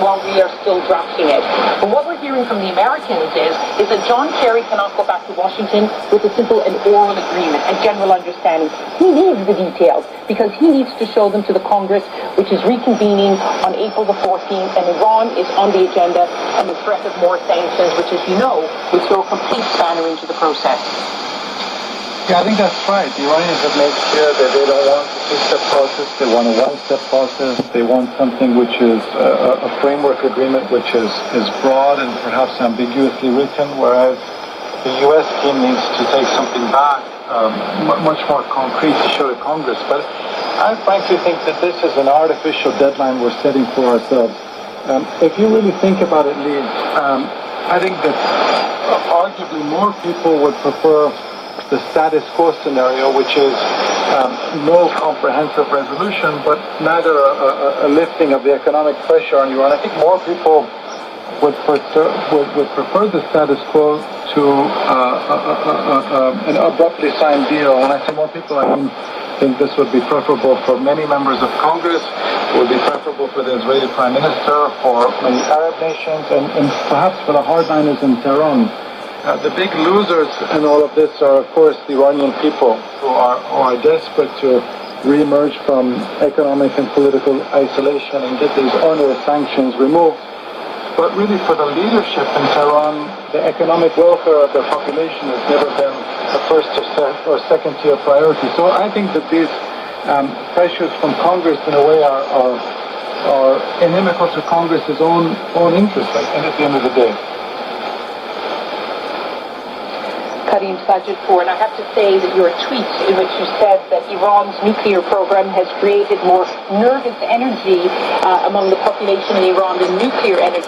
while we are still drafting it. But what we're hearing from the Americans is that John Kerry cannot go back to Washington with a simple and oral agreement, a general understanding. He needs the details because he needs to show them to the Congress, which is reconvening on April the 14th, and Iran is on the agenda, and the threat of more sanctions, which, as you know, would throw a complete spanner into the process. Yeah, I think that's right. The Iranians have made clear that they don't want a two-step process. They want a one-step process. They want something which is a framework agreement which is broad and perhaps ambiguously written, whereas the U.S. team needs to take something back, much more concrete to show to Congress. But I frankly think that this is an artificial deadline we're setting for ourselves. If you really think about it, Lee, I think that arguably more people would prefer the status quo scenario, which is no comprehensive resolution, but neither a lifting of the economic pressure on Iran. I think more people would prefer the status quo to an abruptly signed deal. When I say more people, I mean think this would be preferable for many members of Congress. It would be preferable for the Israeli Prime Minister, for many Arab nations, and perhaps for the hardliners in Tehran. The big losers in all of this are, of course, the Iranian people who are desperate to re-emerge from economic and political isolation and get these onerous sanctions removed. But really, for the leadership in Tehran, the economic welfare of their population has never been a first or second-tier priority. So I think that these pressures from Congress, in a way, are inimical to Congress's own interest, and at the end of the day. And I have to say that your tweet in which you said that Iran's nuclear program has created more nervous energy among the population in Iran than nuclear energy